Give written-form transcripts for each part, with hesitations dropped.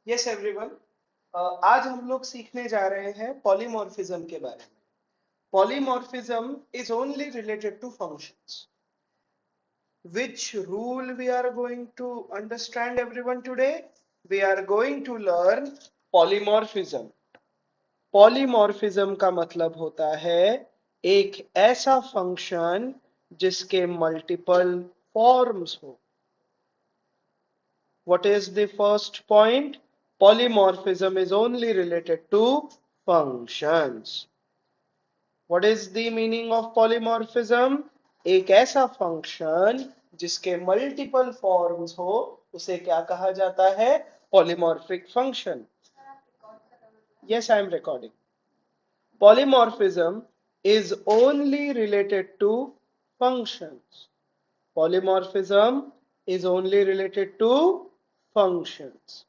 Yes everyone, आज हम लोग सीखने जा रहे हैं पॉलीमॉर्फिज्म के बारे में। Polymorphism is only related to functions. Which rule we are going to understand everyone today? We are going to learn polymorphism. Polymorphism का मतलब होता है एक ऐसा फंक्शन जिसके मल्टीपल फॉर्म्स हो. What is the first point? Polymorphism is only related to functions. What is the meaning of polymorphism? एक ऐसा फंक्शन जिसके मल्टीपल फॉर्म्स हो उसे क्या कहा जाता है? Polymorphic function. Yes, I am recording. Polymorphism is only related to functions. Polymorphism is only related to functions.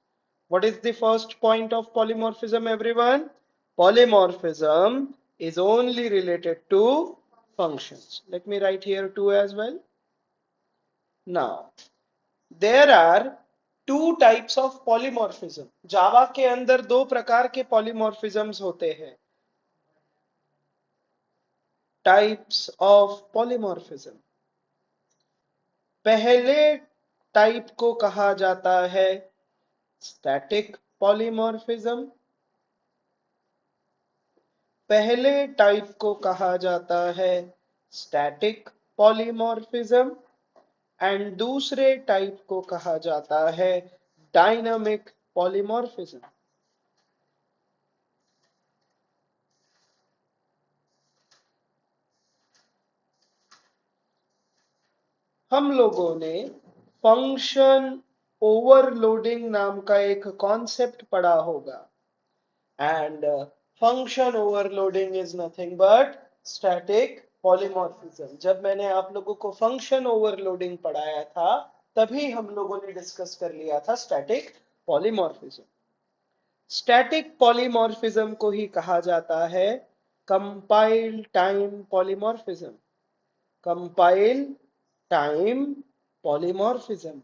What is the first point of polymorphism, everyone? Polymorphism is only related to functions. Let me write here 2 as well. Now, there are two types of polymorphism. जावा के अंदर दो प्रकार के polymorphisms होते हैं. Types of polymorphism. पहले type को कहा जाता है स्टैटिक पॉलीमॉर्फिज्म. पहले टाइप को कहा जाता है स्टैटिक पॉलीमॉर्फिज्म एंड दूसरे टाइप को कहा जाता है डायनामिक पॉलीमॉर्फिज्म. हम लोगों ने फंक्शन ओवरलोडिंग नाम का एक कॉन्सेप्ट पढ़ा होगा. And function overloading is nothing but static polymorphism. जब मैंने आप लोगों को फंक्शन ओवरलोडिंग पढ़ाया था तभी हम लोगों ने डिस्कस कर लिया था स्टैटिक पॉलीमॉर्फिज्म. स्टैटिक पॉलीमॉर्फिज्म को ही कहा जाता है compile time polymorphism. Compile time polymorphism.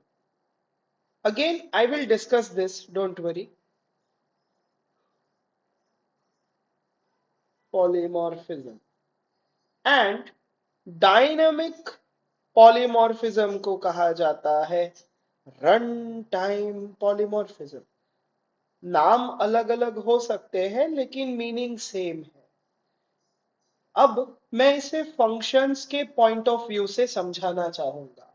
Again, I will discuss this, don't worry. Polymorphism and dynamic polymorphism को कहा जाता है रन टाइम पॉलीमॉर्फिज्म. नाम अलग अलग हो सकते हैं लेकिन मीनिंग सेम है. अब मैं इसे फंक्शंस के पॉइंट ऑफ व्यू से समझाना चाहूंगा.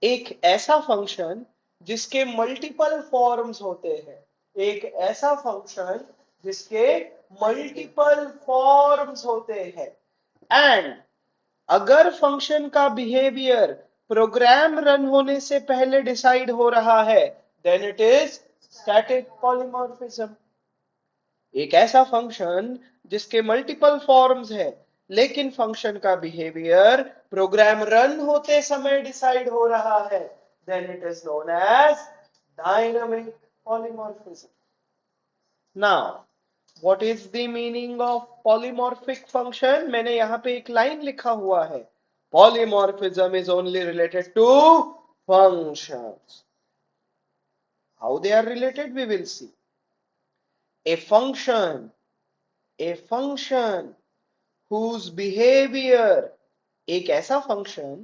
एक ऐसा फंक्शन जिसके मल्टीपल फॉर्म्स होते हैं. एक ऐसा फंक्शन जिसके मल्टीपल फॉर्म्स होते हैं एंड अगर फंक्शन का बिहेवियर प्रोग्राम रन होने से पहले डिसाइड हो रहा है then it is static polymorphism. एक ऐसा फंक्शन जिसके मल्टीपल फॉर्म्स है लेकिन फंक्शन का बिहेवियर प्रोग्राम रन होते समय डिसाइड हो रहा है then it is known as dynamic polymorphism. Now What is the meaning of polymorphic function? मैंने यहाँ पे एक लाइन लिखा हुआ है. Polymorphism is only related to functions. How they are related we will see. A function whose behavior, एक ऐसा function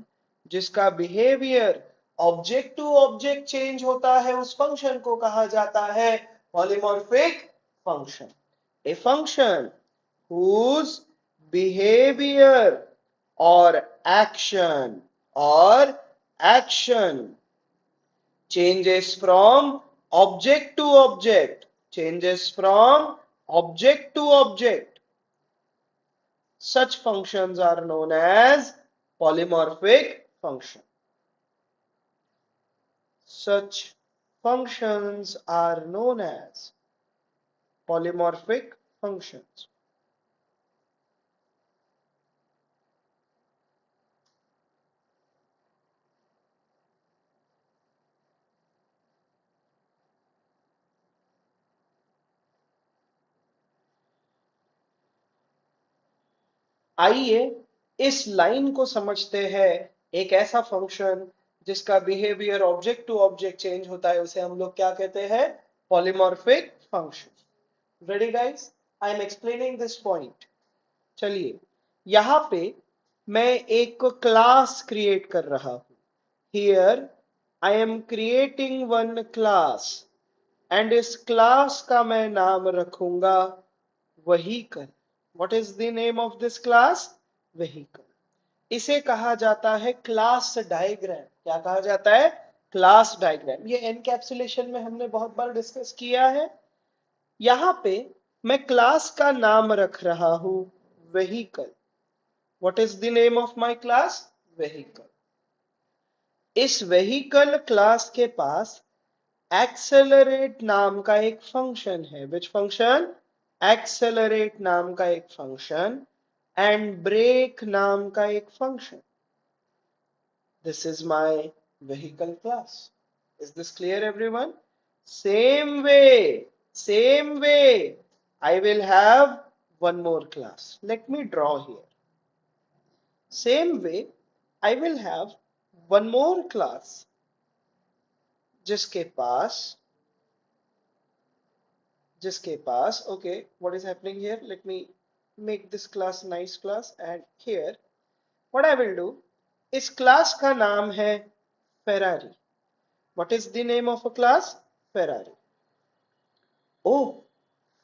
जिसका behavior object to object change होता है उस फंक्शन को कहा जाता है polymorphic function. A function whose behavior or action changes from object to object, such functions are known as polymorphic function. Such functions are known as polymorphic functions. आइए इस line को समझते हैं. एक ऐसा फंक्शन जिसका behaviour object to object change होता है उसे हम लोग क्या कहते हैं? polymorphic function. Ready guys? I am explaining this point. चलिए, यहां पे मैं एक क्लास क्रिएट कर रहा हूं. Here I am creating one class and इस क्लास का मैं नाम रखूंगा vehicle. What is the name of this class? Vehicle. इसे कहा जाता है क्लास डायग्राम. क्या कहा जाता है? Class diagram. ये एनकैप्सुलेशन में हमने बहुत बार डिस्कस किया है. यहां पे मैं क्लास का नाम रख रहा हूं vehicle. What is the name of my class? Vehicle. इस vehicle क्लास के पास एक्सेलरेट नाम का एक फंक्शन है. विच फंक्शन? एक्सेलरेट नाम का एक फंक्शन एंड ब्रेक नाम का एक function. This is my vehicle class. Is this clear, everyone? Same way, I will have one more class. Let me draw here. Same way, I will have one more class जिसके पास, okay, what is happening here? Let me make this class nice class, and here, what I will do, इस class का नाम है Ferrari. What is the name of a class? Ferrari. Oh,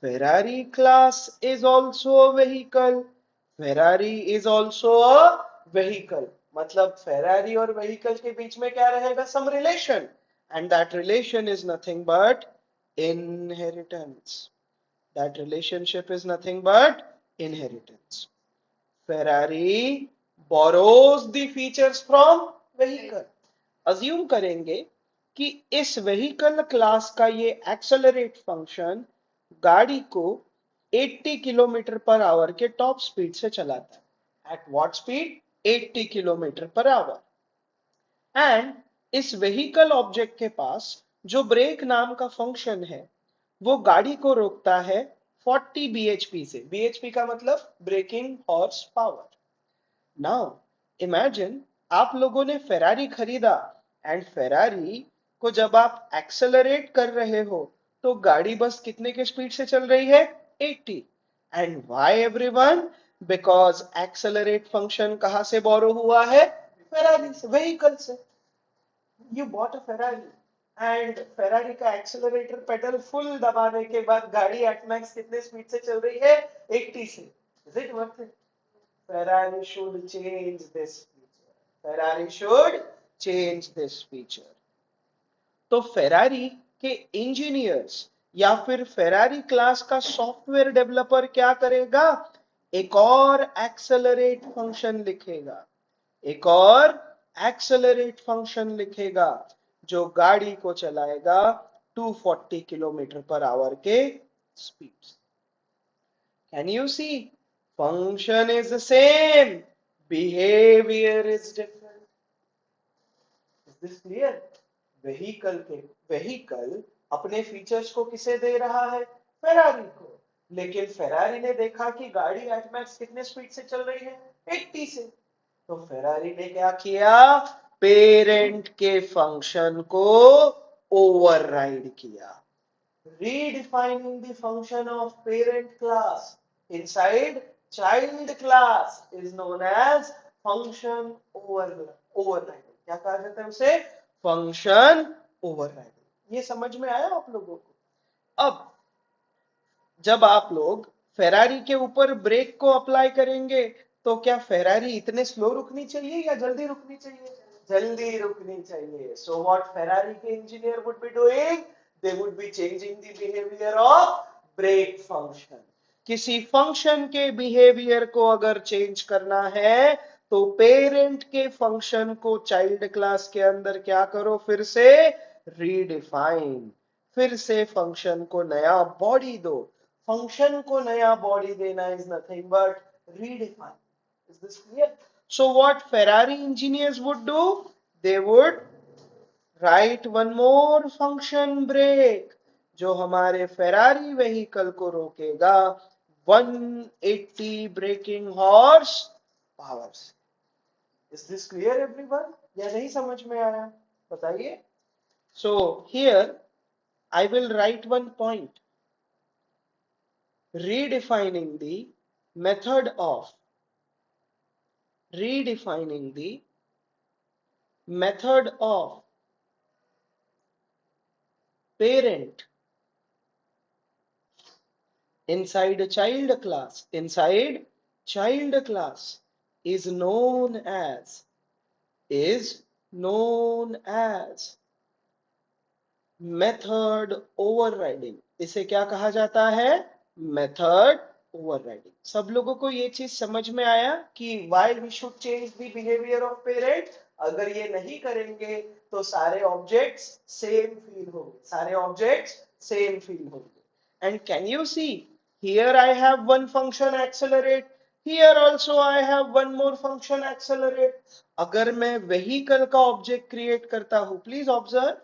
Ferrari class is also a vehicle. Ferrari is also a vehicle. मतलब Ferrari और vehicle के बीच में क्या रहेगा? Some relation. And that relation is nothing but inheritance. That relationship is nothing but inheritance. Ferrari borrows the features from vehicle. Assume करेंगे कि इस vehicle class का ये एक्सेलरेट फंक्शन गाड़ी को 80 किलोमीटर पर आवर के टॉप स्पीड से चलाता है. At what speed? 80 kilometre per hour. And इस vehicle ऑब्जेक्ट के पास जो ब्रेक नाम का फंक्शन है वो गाड़ी को रोकता है 40 bhp से. bhp का मतलब braking horsepower. Now imagine आप लोगों ने फेरारी खरीदा एंड फेरारी को जब आप एक्सेलरेट कर रहे हो तो गाड़ी बस कितने के स्पीड से चल रही है? 80. And why everyone? Because accelerate function कहां से बोरो हुआ है? फेरारी से, व्हीकल से. You bought a Ferrari and Ferrari का एक्सेलरेटर पेडल फुल दबाने के बाद गाड़ी एट मैक्स कितने स्पीड से चल रही है? 80 से. Is it worth it? Ferrari should change this feature. Ferrari should change this feature. तो फेरारी के इंजीनियर्स या फिर फेरारी क्लास का सॉफ्टवेयर डेवलपर क्या करेगा? एक और एक्सेलरेट फंक्शन लिखेगा. एक और एक्सेलरेट फंक्शन लिखेगा जो गाड़ी को चलाएगा 240 किलोमीटर पर आवर के speed. Can you see? Function is the same, behavior is different. Is this clear? vehicle अपने फीचर्स को किसे दे रहा है? फेरारी को. लेकिन फेरारी ने देखा कि गाड़ी एट मैक्स कितने स्पीड से चल रही है? 80 से. तो फेरारी ने क्या किया? पेरेंट के फंक्शन को ओवरराइड किया. Redefining the function of parent class inside child class is known as function overriding. क्या कहा जाता है उसे? Function overriding. ये समझ में आया आप लोगों को? अब जब आप लोग फेरारी के ऊपर ब्रेक को अप्लाई करेंगे तो क्या फेरारी इतने स्लो रुकनी चाहिए या जल्दी रुकनी चाहिए? जल्दी रुकनी चाहिए. सो व्हाट फेरारी के engineer would be doing? They would be changing the behavior of brake function. किसी फंक्शन के बिहेवियर को अगर चेंज करना है तो पेरेंट के फंक्शन को चाइल्ड क्लास के अंदर क्या करो? फिर से रीडिफाइन. फिर से फंक्शन को नया बॉडी दो. फंक्शन को नया बॉडी देना is nothing but redefine. Is this clear? So what Ferrari engineers would do? They would write one more function brake जो हमारे फेरारी व्हीकल को रोकेगा 180 ब्रेकिंग हॉर्स पावर से. Is this clear everyone? या नहीं समझ में आया? बताइए. So here I will write one point. Redefining the method of parent inside child class is known as method overriding. इसे क्या कहा जाता है? Method overriding. सब लोगों को ये चीज समझ में आया कि why we should change the behaviour of parent? अगर ये नहीं करेंगे तो सारे ऑब्जेक्ट्स सेम फील होंगे. And can you see, here I have one function accelerate, here also I have one more function accelerate. अगर मैं व्हीकल का ऑब्जेक्ट क्रिएट करता हूं, please observe.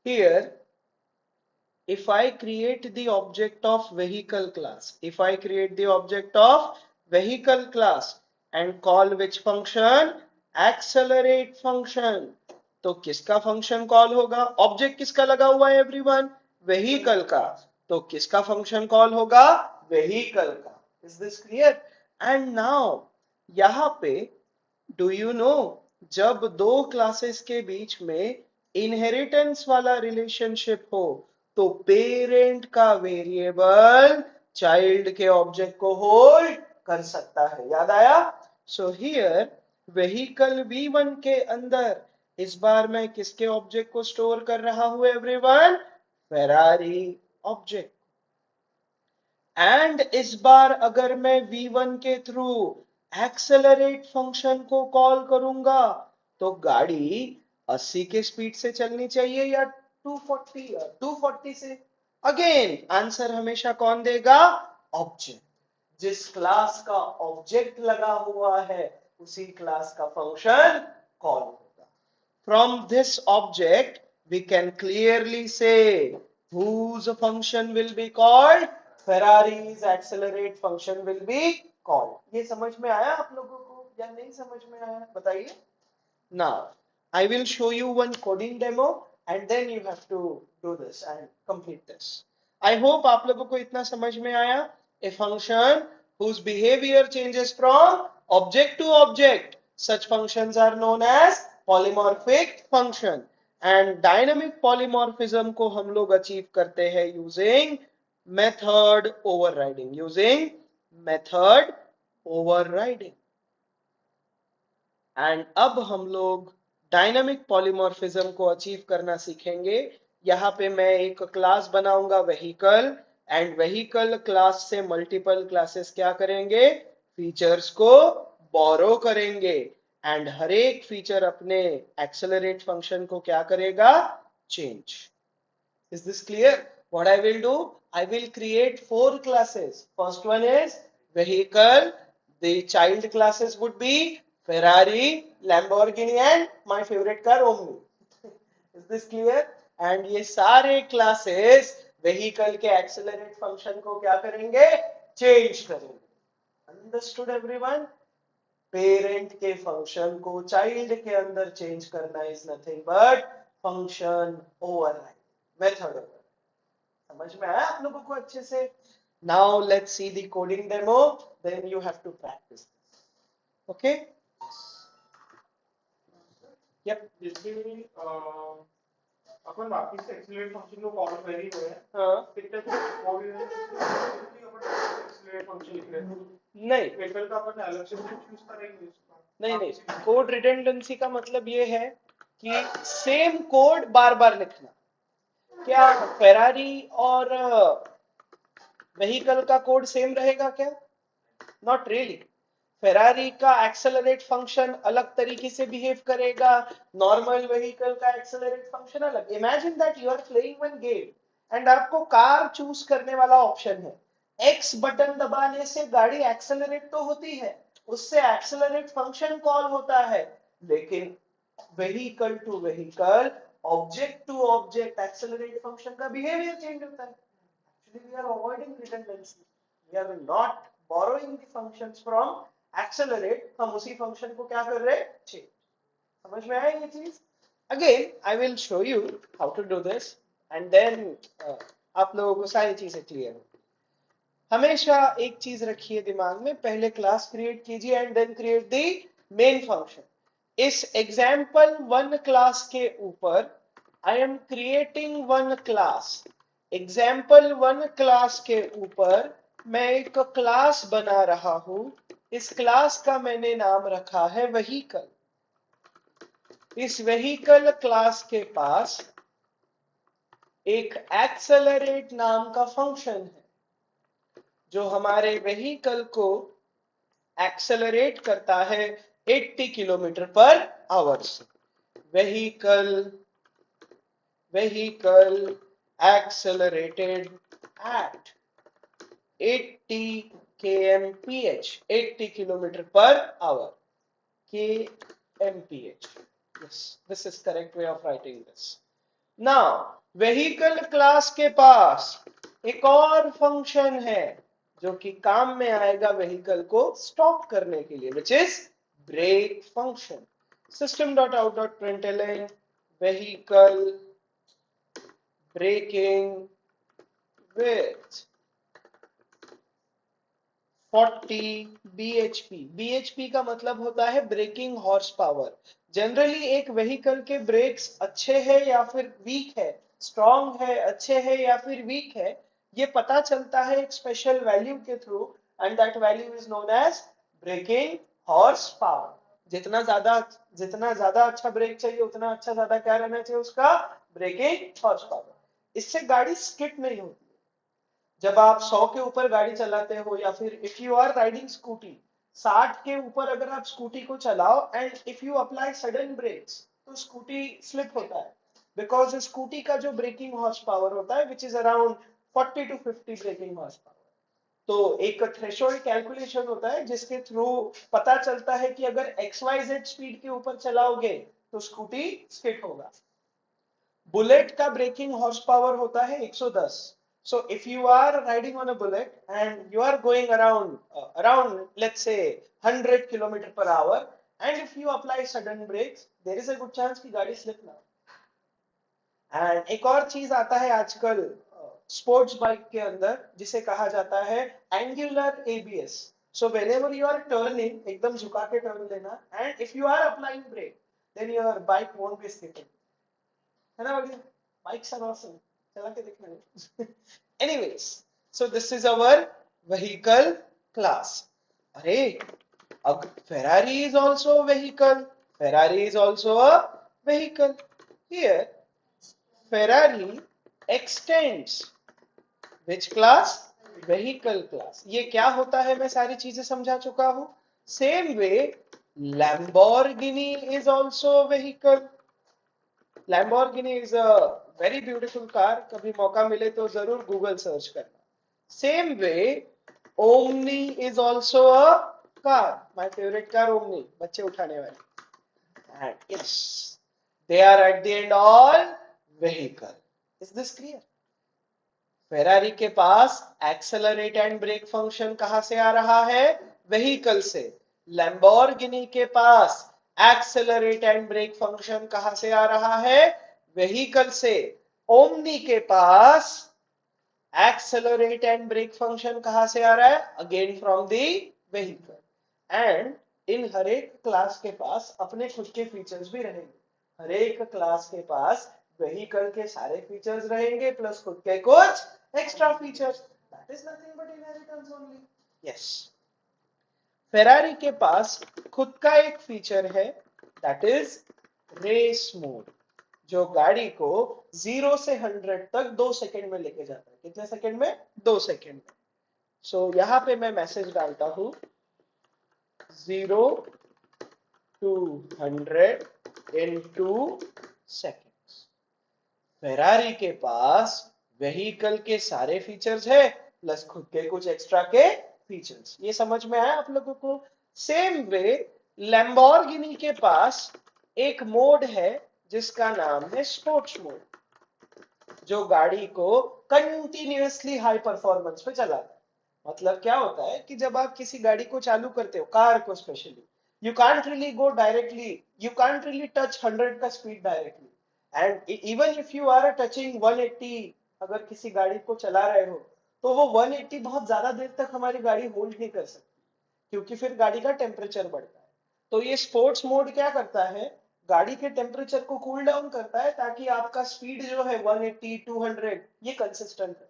Here, if I create the object of vehicle class, and call which function? Accelerate function. तो किसका function call होगा? Object किसका लगा हुआ है एवरीवन? व्हीकल का. तो किसका फंक्शन कॉल होगा? व्हीकल का. Is this clear? And now यहां पे डू यू नो, जब दो क्लासेस के बीच में इनहेरिटेंस वाला रिलेशनशिप हो तो पेरेंट का वेरिएबल चाइल्ड के ऑब्जेक्ट को होल्ड कर सकता है. याद आया? सो हियर व्हीकल V1 के अंदर इस बार मैं किसके ऑब्जेक्ट को स्टोर कर रहा हूं एवरीवन? Ferrari object. एंड इस बार अगर मैं V1 के थ्रू एक्सेलरेट फंक्शन को कॉल करूंगा तो गाड़ी 80 के स्पीड से चलनी चाहिए या 240 से? अगेन आंसर हमेशा कौन देगा? ऑब्जेक्ट. जिस क्लास का ऑब्जेक्ट लगा हुआ है उसी क्लास का फंक्शन कॉल होगा. From this object we can clearly say whose function will be called? Ferrari's accelerate function will be called. ये समझ में आया आप लोगों को या नहीं समझ में आया? बताइए. Now I will show you one coding demo and then you have to do this and complete this. I hope आप लोगों को इतना समझ में आया. A function whose behavior changes from object to object, such functions are known as polymorphic function. And dynamic polymorphism को हम लोग अचीव करते हैं using method overriding. एंड अब हम लोग डायनामिक पॉलीमॉर्फिज्म को अचीव करना सीखेंगे. यहाँ पे मैं एक क्लास बनाऊंगा व्हीकल, एंड व्हीकल क्लास से मल्टीपल क्लासेस क्या करेंगे? फीचर्स को बोरो करेंगे. एंड हर एक फीचर अपने एक्सेलरेट फंक्शन को क्या करेगा? Change. Is this clear? What I will do? I will create 4 classes. First one is vehicle. The child classes would be Ferrari, Lamborghini and my favorite car Omni. Is this clear? And ये सारे classes vehicle के accelerate function को क्या करेंगे? Change करेंगे. Understood everyone? Parent के function को child के अंदर change करना is nothing but function override, method override. समझ में आया आप लोगों को अच्छे से? Now let's see the coding demo, then you have to practice. Okay? Yep. जिसमें अपन बाकी से एक्सेलरेट फंक्शन को कॉल कर ही हुए हैं. हाँ. कितने कोड अपन एक्सेलरेट फंक्शन लिख रहे हैं. नहीं, वेक्टर का अपन अलग से कुछ यूज करेंगे इसका. नहीं, कोड रिडंडेंसी का मतलब ये है कि सेम कोड बार बार लिखना. क्या फेरारी और व्हीकल का कोड सेम रहेगा क्या? Not really. फेरारी का एक्सेलरेट फंक्शन अलग तरीके से बिहेव करेगा, नॉर्मल व्हीकल का एक्सेलरेट फंक्शन अलग. Imagine that you are playing one game and आपको कार चूज करने वाला ऑप्शन है. एक्स बटन दबाने से गाड़ी एक्सेलरेट तो होती है, उससे एक्सेलरेट फंक्शन कॉल होता है, लेकिन vehicle to vehicle, object to object accelerate function का बिहेवियर चेंज होता है. Actually we are avoiding redundancy. We are not borrowing the functions from accelerate. हम उसी फंक्शन को क्या कर रहे हैं? चेंज. समझ में आया ये चीज? Again I will show you how to do this and then आप लोगों को सारी चीजें क्लियर हो। हमेशा एक चीज रखिए दिमाग में, पहले क्लास क्रिएट कीजिए and then create the main function. इस एग्जाम्पल वन क्लास के ऊपर I am creating one class. Example one class के ऊपर मैं एक क्लास बना रहा हूं। इस क्लास का मैंने नाम रखा है व्हीकल। इस व्हीकल क्लास के पास एक एक्सेलरेट नाम का फंक्शन है जो हमारे व्हीकल को एक्सेलरेट करता है 80 किलोमीटर पर आवर से। vehicle accelerated at 80 kmph, 80 kilometer per hour, kmph. Yes, this is correct way of writing this. Now vehicle class के पास एक और फंक्शन है जो कि काम में आएगा व्हीकल को स्टॉप करने के लिए, which is brake function. system.out.println vehicle braking with 40 bhp। bhp का मतलब होता है ब्रेकिंग हॉर्स पावर। जनरली एक व्हीकल के ब्रेक्स अच्छे हैं या फिर वीक है, स्ट्रॉन्ग है, अच्छे है या फिर वीक है, ये पता चलता है एक स्पेशल वैल्यू के through, and that value is known as braking horsepower. जितना ज्यादा अच्छा ब्रेक चाहिए उतना अच्छा ज्यादा क्या रहना चाहिए उसका ब्रेकिंग हॉर्स पावर। इससे गाड़ी स्किड नहीं होती। जब आप 100 के ऊपर गाड़ी चलाते हो या फिर if you are riding Scooty, 60 के ऊपर अगर आप स्कूटी को चलाओ and if you apply sudden brakes तो स्कूटी स्लिप होता है, बिकॉज स्कूटी का जो ब्रेकिंग हॉर्स पावर होता है which is around 40 to 50 braking horsepower. तो एक थ्रेशोल्ड कैलकुलेशन होता है जिसके थ्रू पता चलता है कि अगर XYZ स्पीड के ऊपर चलाओगे तो स्कूटी स्किड होगा। बुलेट का ब्रेकिंग हॉर्स पावर होता है 110। So if you are riding on a bullet and you are going around let's say 100 kilometer per hour, and if you apply sudden brakes, there is a good chance कि गाड़ी slip ना। And एक और चीज आता है आजकल sports bike के अंदर जिसे कहा जाता है angular ABS. So whenever you are turning एकदम झुका के टर्न लेना, and if you are applying brake then your bike won't be slipping, है ना भैया? बाइक्स आर ऑसम, चला के देखना। Anyways, so this is our vehicle class. अरे अब Ferrari is also vehicle, Ferrari is also a vehicle. Here Ferrari extends which class? vehicle class। ये क्या होता है मैं सारी चीजें समझा चुका हूं। Same way Lamborghini is also vehicle। Lamborghini is a very beautiful car, कभी मौका मिले तो जरूर गूगल सर्च करना। Same way Omni is also a car, my favorite car Omni, बच्चे उठाने वाली। And yes, they are at the end all vehicle। Is this clear? Ferrari के पास एक्सेलरेट एंड ब्रेक फंक्शन कहां से आ रहा है? व्हीकल से। लैम्बोर्गिनी के पास एक्सेलरेट एंड ब्रेक फंक्शन कहां से आ रहा है? व्हीकल से। ओमनी के पास एक्सेलरेट एंड ब्रेक फंक्शन कहां से आ रहा है? Again from the vehicle. And in हर एक क्लास के पास अपने खुद के फीचर्स भी रहेंगे। हर एक क्लास के पास व्हीकल के सारे फीचर्स रहेंगे प्लस खुद के कुछ extra features. That is nothing but inheritance only. Yes, Ferrari के पास खुद का एक फीचर है दैट इज रेस मोड, जो गाड़ी को 0 से 100 तक 2 सेकंड में लेके जाता है। कितने सेकंड में? 2 सेकंड में। सो यहां पे मैं मैसेज डालता हूं 0 to 100 in 2 seconds। फेरारी के पास व्हीकल के सारे फीचर्स है प्लस खुद के कुछ एक्स्ट्रा के फीचर्स। ये समझ में आया आप लोगों को? सेम वे लैम्बोर्गिनी के पास एक मोड है जिसका नाम है स्पोर्ट्स मोड, जो गाड़ी को कंटिन्यूअसली हाई परफॉर्मेंस पे चलाता है। मतलब क्या होता है कि जब आप किसी गाड़ी को चालू करते हो, कार को specially, You can't really go directly. You can't really touch 100 का speed directly. And even if you are touching 180, अगर किसी गाड़ी को चला रहे हो तो वो 180 बहुत ज्यादा देर तक हमारी गाड़ी होल्ड नहीं कर सकती, क्योंकि फिर गाड़ी का टेम्परेचर बढ़ता है। तो ये स्पोर्ट्स मोड क्या करता है, गाड़ी के टेम्परेचर को कूल डाउन करता है ताकि आपका स्पीड जो है 180 200 ये कंसिस्टेंट है।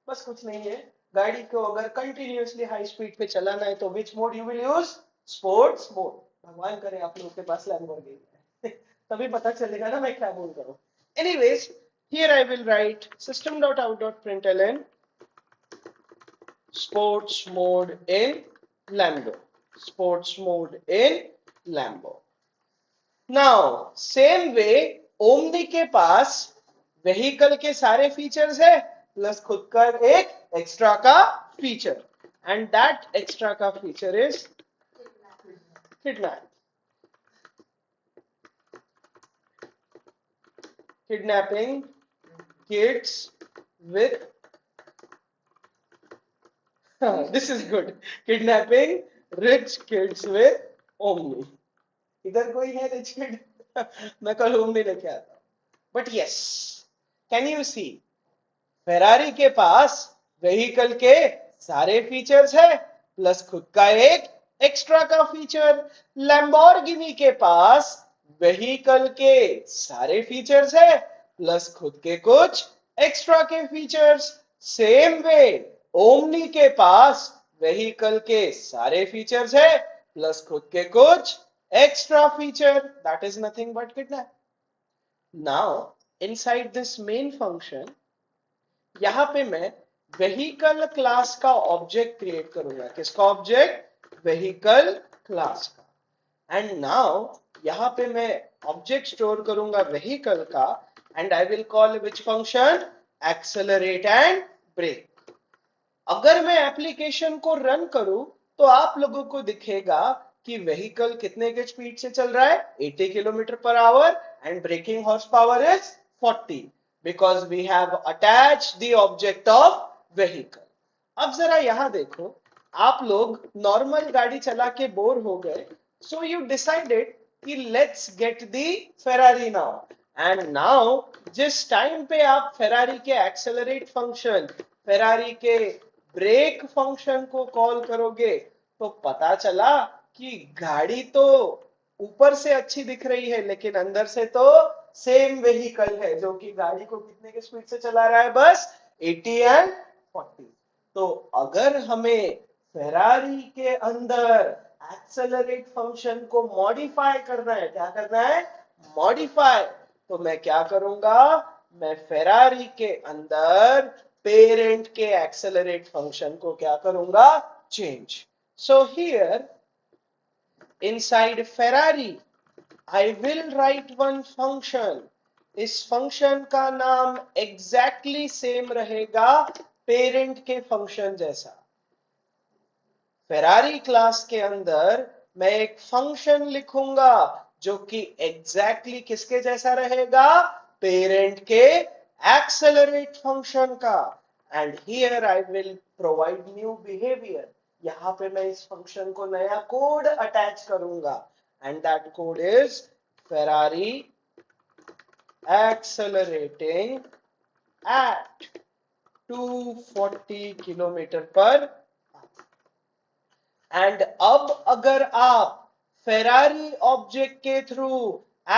बस कुछ नहीं है। गाड़ी को अगर कंटिन्यूअसली हाई स्पीड पे चलाना है तो which mode you will use, sports mode. भगवान करे आप लोगों के पास लैम्बोर्गिनी है तभी पता चलेगा ना मैं क्या बोल रहा हूँ। Anyways, here I will write system.out.println sports mode in Lambo, sports mode in Lambo। Now same way omni के पास व्हीकल के सारे फीचर्स है प्लस खुद का एक एक्स्ट्रा का फीचर, एंड दैट एक्स्ट्रा का feature is kidnapping kids with this is good, kidnapping rich kids with omni. इधर कोई है रिच किड मैं कल ओमनी लेके आता हूं। But yes, can you see, Ferrari के पास व्हीकल के सारे फीचर्स है प्लस खुद का एक एक्स्ट्रा का फीचर। लैम्बोर्गिनी के पास व्हीकल के सारे फीचर्स है प्लस खुद के कुछ एक्स्ट्रा के फीचर्स। सेम वे ओमनी के पास व्हीकल के सारे फीचर्स है प्लस खुद के कुछ extra feature, that is nothing but kidnap। Now inside this main function यहां पे मैं vehicle क्लास का ऑब्जेक्ट क्रिएट करूंगा। किसका ऑब्जेक्ट, vehicle क्लास का। एंड नाउ यहां पे मैं ऑब्जेक्ट स्टोर करूंगा vehicle का, and I will call which function, accelerate and brake. अगर मैं एप्लीकेशन को रन करूं तो आप लोगों को दिखेगा कि व्हीकल कितने के स्पीड से चल रहा है, 80 kilometre per hour, and braking horsepower is 40 because we have attached the object of vehicle. अब जरा यहां देखो, आप लोग नॉर्मल गाड़ी चला के बोर हो गए, सो यू डिसाइडेड कि let's get the Ferrari now. And now जिस टाइम पे आप फेरारी के एक्सेलरेट फंक्शन, फेरारी के ब्रेक फंक्शन को कॉल करोगे तो पता चला कि गाड़ी तो ऊपर से अच्छी दिख रही है लेकिन अंदर से तो सेम व्हीकल है जो कि गाड़ी को कितने के स्पीड से चला रहा है, बस 80 एंड 40। तो अगर हमें फेरारी के अंदर एक्सेलरेट फंक्शन को मॉडिफाई करना है, क्या करना है, मॉडिफाई, तो मैं क्या करूंगा, मैं फेरारी के अंदर पेरेंट के एक्सेलरेट फंक्शन को क्या करूंगा, change. So here inside Ferrari I will write one function। इस फंक्शन का नाम एग्जैक्टली सेम रहेगा पेरेंट के फंक्शन जैसा। फेरारी क्लास के अंदर मैं एक फंक्शन लिखूंगा जो कि एग्जैक्टली किसके जैसा रहेगा, पेरेंट के एक्सेलरेट फंक्शन का। And here I will provide new behaviour. यहां पे मैं इस फंक्शन को नया कोड अटैच करूंगा, and that code is Ferrari accelerating at 240 kilometre per. And अब अगर आप फेरारी ऑब्जेक्ट के थ्रू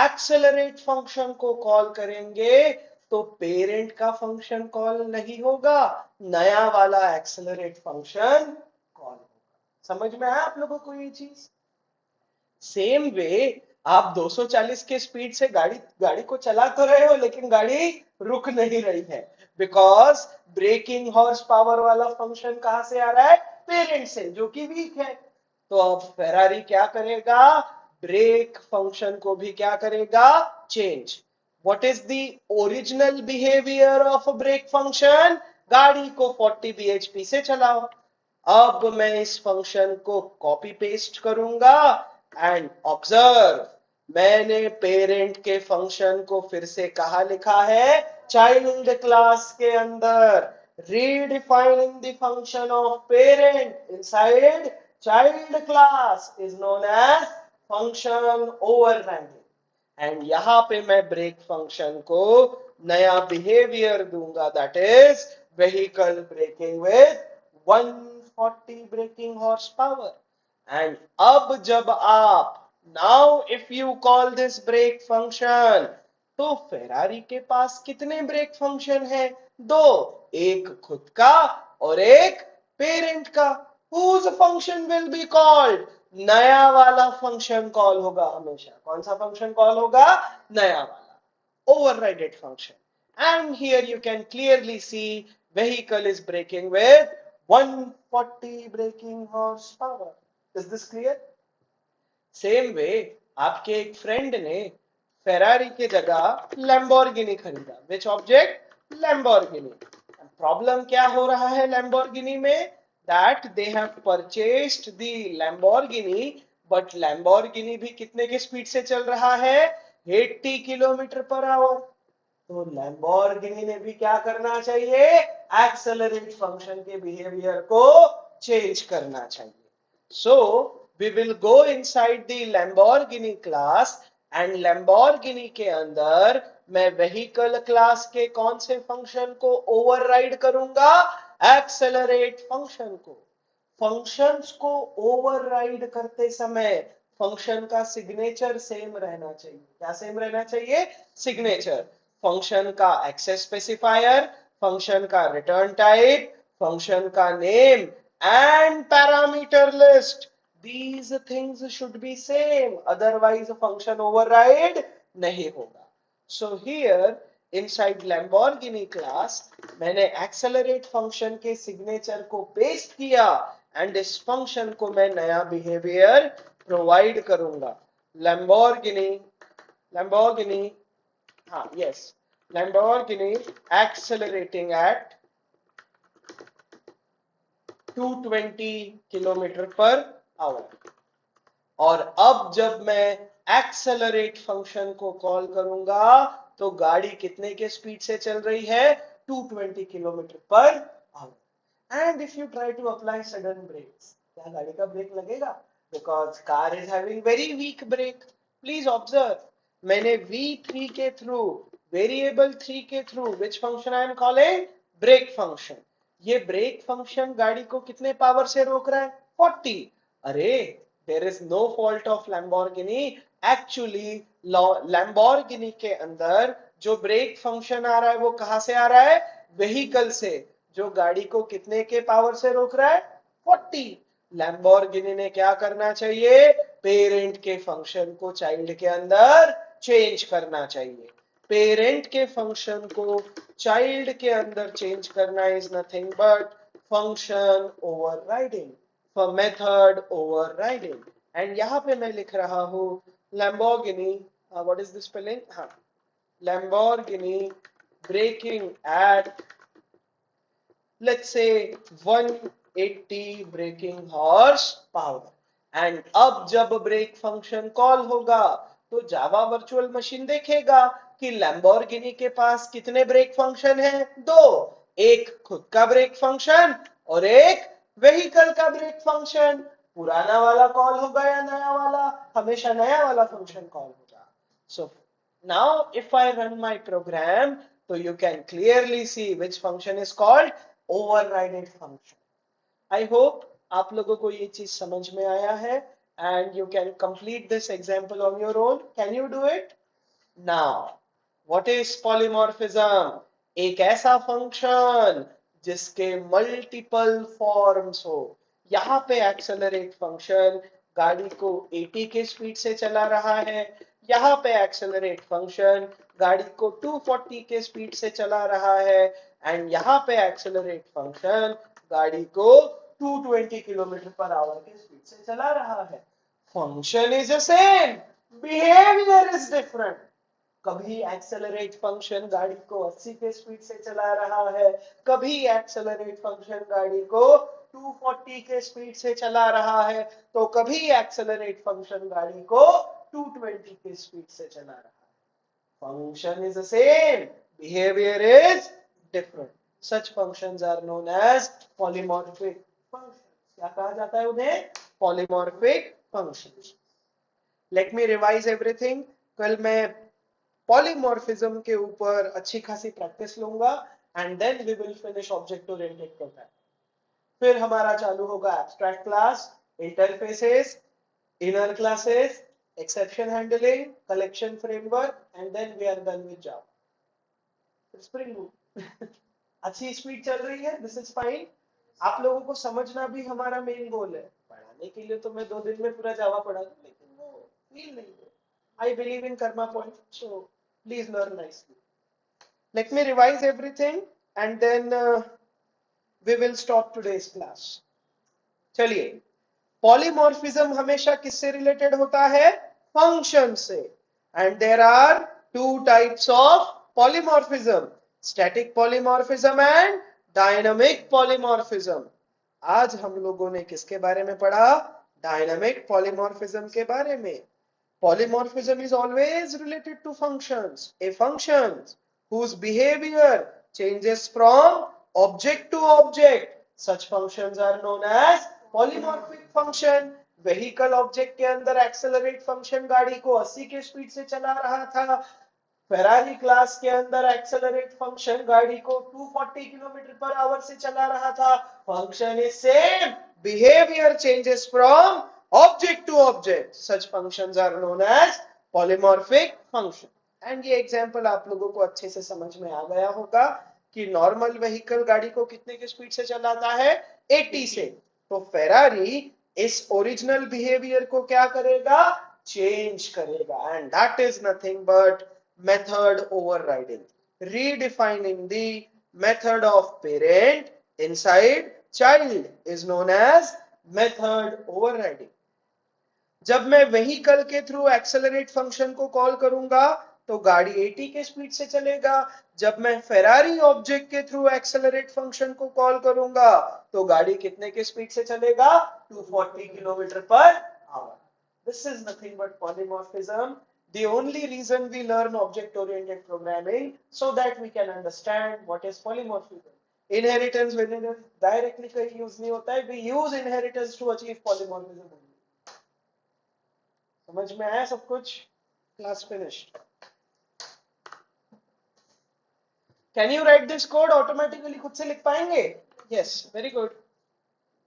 एक्सेलरेट फंक्शन को कॉल करेंगे तो पेरेंट का फंक्शन कॉल नहीं होगा, नया वाला एक्सेलरेट फंक्शन कॉल होगा। समझ में आया आप लोगों को ये चीज? सेम वे आप 240 के स्पीड से गाड़ी को चला तो रहे हो लेकिन गाड़ी रुक नहीं रही है, बिकॉज ब्रेकिंग हॉर्स पावर वाला फंक्शन कहां से आ रहा है, पेरेंट से, जो कि वीक है। तो अब फेरारी क्या करेगा, ब्रेक फंक्शन को भी क्या करेगा, change. What is the original behaviour of brake function, गाड़ी को 40 bhp से चलाओ। अब मैं इस फंक्शन को कॉपी पेस्ट करूंगा, एंड ऑब्जर्व, मैंने पेरेंट के फंक्शन को फिर से कहा लिखा है, चाइल्ड क्लास के अंदर। redefining the function of parent inside child class is known as function overriding. And यहां पे मैं ब्रेक फंक्शन को नया बिहेवियर दूंगा, that is vehicle braking with 140 braking horsepower. And अब जब आप, now if you call this brake function, तो फेरारी के पास कितने ब्रेक फंक्शन है? दो, एक खुद का और एक पेरेंट का. Whose function will be called? नया वाला फंक्शन कॉल होगा हमेशा. कौन सा फंक्शन कॉल होगा? नया वाला, overridden function. And here you can clearly see vehicle is braking with 140 braking horsepower. Is this clear? Same way आपके एक फ्रेंड ने फेरारी के जगह लैम्बोर्गिनी खरीदा. Which object? लैम्बोर्गिनी. प्रॉब्लम क्या हो रहा है लैम्बोर्गिनी में? That they have purchased the Lamborghini, but Lamborghini भी कितने के स्पीड से चल रहा है? 80 किलोमीटर पर आवर. तो लैम्बोर्गिनी ने भी क्या करना चाहिए? एक्सेलरेट फंक्शन के बिहेवियर को चेंज करना चाहिए. So we will go inside the Lamborghini class, and Lamborghini के अंदर मैं vehicle class के कौन से फंक्शन को override करूंगा? एक्सेलरेट फंक्शन को. फंक्शंस को ओवरराइड करते समय फंक्शन का सिग्नेचर सेम रहना चाहिए. क्या सेम रहना चाहिए? सिग्नेचर. फंक्शन का एक्सेस स्पेसिफायर, फंक्शन का रिटर्न टाइप, फंक्शन का name and parameter list. These things should be same, otherwise function override नहीं होगा. So here inside Lamborghini class मैंने एक्सेलरेट फंक्शन के सिग्नेचर को पेस्ट किया एंड इस फंक्शन को मैं नया बिहेवियर प्रोवाइड करूंगा. Lamborghini, Lamborghini, हाँ yes, Lamborghini accelerating at 220 kilometre per our. और अब जब मैं एक्सेलरेट फंक्शन को कॉल करूंगा तो गाड़ी कितने के स्पीड से चल रही है? 220 kilometre per hour. And if you try to apply sudden brakes, क्या गाड़ी का ब्रेक लगेगा? Because car is having very weak brake. Please observe, मैंने V3 के थ्रू, वेरिएबल 3 के थ्रू which function I am calling? Brake function. ये ब्रेक फंक्शन गाड़ी को कितने पावर से रोक रहा है? 40. अरे there is no fault of Lamborghini. Actually Lamborghini के अंदर जो ब्रेक फंक्शन आ रहा है वो कहां से आ रहा है? व्हीकल से, जो गाड़ी को कितने के पावर से रोक रहा है? 40. Lamborghini ने क्या करना चाहिए? पेरेंट के फंक्शन को चाइल्ड के अंदर चेंज करना चाहिए. पेरेंट के फंक्शन को चाइल्ड के अंदर चेंज करना is nothing but function overriding, for method overriding. And यहां पे मैं लिख रहा हूं Lamborghini, what is the spelling? हाँ, Lamborghini braking at, let's say 180 braking horse power. And अब जब ब्रेक फंक्शन कॉल होगा तो जावा वर्चुअल मशीन देखेगा कि Lamborghini के पास कितने ब्रेक फंक्शन है? दो, एक खुद का ब्रेक फंक्शन और एक व्हीकल का ब्रेक फंक्शन. पुराना वाला कॉल होगा या नया वाला? हमेशा नया वाला फंक्शन कॉल होगा. So now if I run my program, so you can clearly see which function is called overridden function. I hope आप लोगों को ये चीज समझ में आया है and you can complete this example on your own. Can you do it? Now, what is polymorphism? एक ऐसा फंक्शन जिसके मल्टीपल फॉर्म्स हो. यहाँ पे एक्सेलरेट फंक्शन गाड़ी को 80 के स्पीड से चला रहा है. यहाँ पे एक्सेलरेट फंक्शन गाड़ी को 240 के स्पीड से चला रहा है. एंड यहाँ पे एक्सेलरेट फंक्शन गाड़ी को 220 किलोमीटर पर आवर के स्पीड से चला रहा है. Function is the same, behaviour is different. कभी एक्सेलरेट फंक्शन गाड़ी को 80 के स्पीड से चला रहा है, कभी एक्सेलरेट फंक्शन गाड़ी को 240 के स्पीड से चला रहा है, तो कभी एक्सेलरेट फंक्शन गाड़ी को 220 के स्पीड से चला रहा है. Function is the same, behaviour is different. Such functions are known as polymorphic functions. क्या कहा जाता है उन्हें? polymorphic functions. Let me revise everything. कल मैं पॉलीमॉर्फिज्म के ऊपर अच्छी खासी प्रैक्टिस लूंगा and then we will finish object oriented program. फिर हमारा चालू होगा abstract class, interfaces, inner classes, exception handling, collection framework and then we are done with Java. Spring Boot अच्छी स्पीड चल रही है. This is fine. आप लोगों को समझना भी हमारा मेन गोल है. पढ़ाने के लिए तो मैं 2 दिन में पूरा जावा पढ़ा दूं, लेकिन वो फील नहीं है. I believe in karma point, so please learn nicely. Let me revise everything and then we will stop today's class. चलिए, पॉलीमॉर्फिज्म हमेशा किससे रिलेटेड होता है? फंक्शन से. And there are two types of polymorphism, static polymorphism and dynamic polymorphism. आज हम लोगों ने किसके बारे में पढ़ा? डायनामिक पॉलीमॉर्फिज्म के बारे में. Polymorphism is always related to functions. A function whose behavior changes from object to object, such functions are known as polymorphic function. Vehicle object के अंदर accelerate function गाड़ी को 80 के स्पीड से चला रहा था. फेरारी क्लास के अंदर एक्सेलरेट फंक्शन गाड़ी को 240 किलोमीटर पर आवर से चला रहा था. Function is same, behaviour changes from object to object. Such functions are known as polymorphic function. And ये एग्जांपल आप लोगों को अच्छे से समझ में आ गया होगा कि नॉर्मल व्हीकल गाड़ी को कितने के स्पीड से चलाता है? 80 से. तो फेरारी इस ओरिजिनल बिहेवियर को क्या करेगा? चेंज करेगा. And that is nothing but method overriding, redefining the method of parent inside child is known as method overriding. जब मैं व्हीकल के थ्रू एक्सेलरेट फंक्शन को कॉल करूंगा तो गाड़ी 80 के स्पीड से चलेगा. जब मैं फेरारी ऑब्जेक्ट के थ्रू एक्सेलरेट फंक्शन को कॉल करूंगा तो गाड़ी कितने के स्पीड से चलेगा? 240 kilometre per our. This is nothing but polymorphism. The only reason we learn object-oriented programming so that we can understand what is polymorphism. Inheritance directly कहीं use नहीं होता है. We use inheritance to achieve polymorphism. समझ में आया सब कुछ? Class finished. Can you write this code automatically? खुद से लिख पाएंगे? Yes, very good.